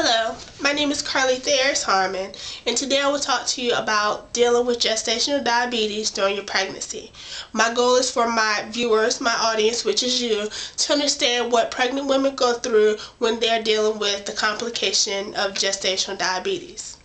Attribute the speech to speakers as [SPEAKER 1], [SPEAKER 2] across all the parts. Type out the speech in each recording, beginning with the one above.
[SPEAKER 1] Hello, my name is Carly Thayer Harmon, and today I will talk to you about dealing with gestational diabetes during your pregnancy. My goal is for my viewers, my audience, which is you, to understand what pregnant women go through when they're dealing with the complication of gestational diabetes.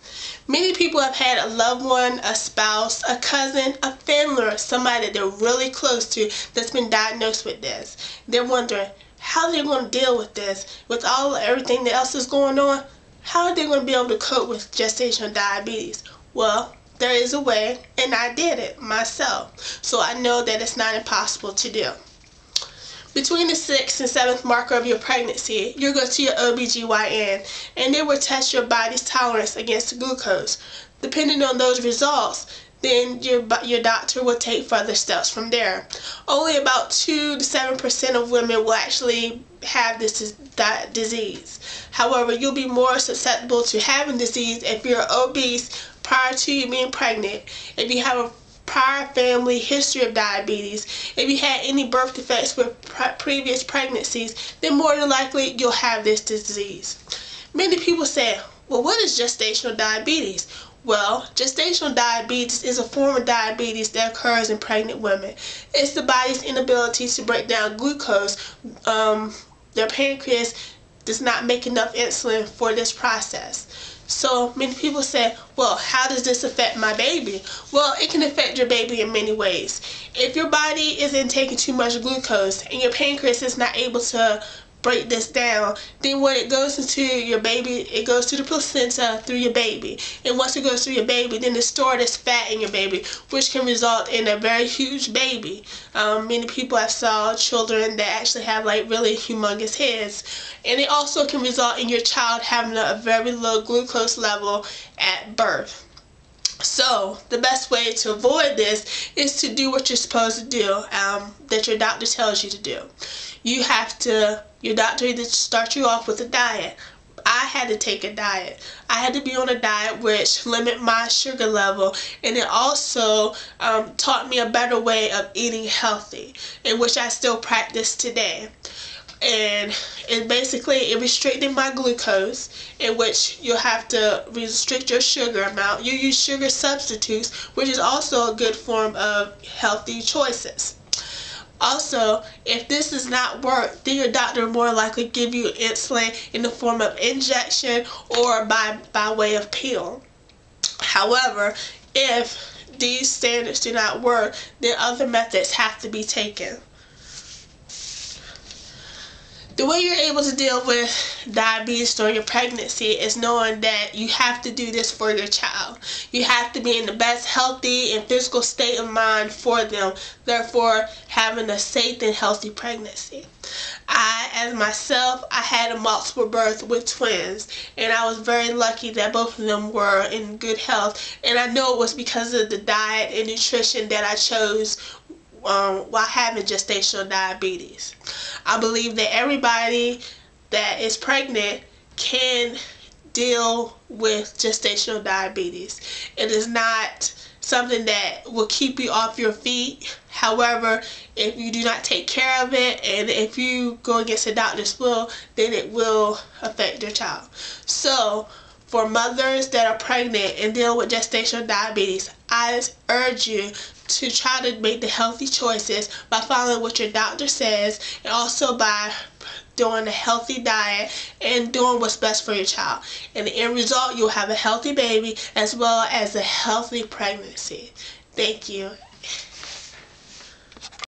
[SPEAKER 1] Many people have had a loved one, a spouse, a cousin, a family, or somebody that they're really close to that's been diagnosed with this. They're wondering, how they're going to deal with this, with everything that else is going on. How are they going to be able to cope with gestational diabetes? Well, there is a way, and I did it myself, so I know that it's not impossible to do. Between the 6th and 7th marker of your pregnancy, you'll go to your OBGYN, and they will test your body's tolerance against glucose. Depending on those results, then your doctor will take further steps from there. Only about 2 to 7% of women will actually have this disease. However, you'll be more susceptible to having disease if you're obese prior to you being pregnant, if you have a prior family history of diabetes, if you had any birth defects with previous pregnancies, then more than likely you'll have this disease. Many people say, well, what is gestational diabetes? Well, gestational diabetes is a form of diabetes that occurs in pregnant women. It's the body's inability to break down glucose. Their pancreas does not make enough insulin for this process. So many people say, well, how does this affect my baby? Well, it can affect your baby in many ways. If your body is intaking too much glucose and your pancreas is not able to break this down, then when it goes into your baby, it goes to the placenta through your baby. And once it goes through your baby, then it's stored as fat in your baby, which can result in a very huge baby. Many people have saw children that actually have like really humongous heads. And it also can result in your child having a very low glucose level at birth. So the best way to avoid this is to do what you're supposed to do, that your doctor tells you to do. Your doctor either starts you off with a diet. I had to take a diet. I had to be on a diet which limit my sugar level, and it also taught me a better way of eating healthy, in which I still practice today. And it restricted my glucose, in which you'll have to restrict your sugar amount. You use sugar substitutes, which is also a good form of healthy choices. Also, if this does not work, then your doctor will more likely give you insulin in the form of injection or by way of pill. However, if these standards do not work, then other methods have to be taken. The way you're able to deal with diabetes during your pregnancy is knowing that you have to do this for your child. You have to be in the best healthy and physical state of mind for them, therefore having a safe and healthy pregnancy. As myself, I had a multiple birth with twins, and I was very lucky that both of them were in good health, and I know it was because of the diet and nutrition that I chose while having gestational diabetes. I believe that everybody that is pregnant can deal with gestational diabetes. It is not something that will keep you off your feet. However, if you do not take care of it, and if you go against the doctor's will, then it will affect your child. So, for mothers that are pregnant and deal with gestational diabetes, I urge you to try to make the healthy choices by following what your doctor says, and also by doing a healthy diet and doing what's best for your child. In the end result, you'll have a healthy baby as well as a healthy pregnancy. Thank you.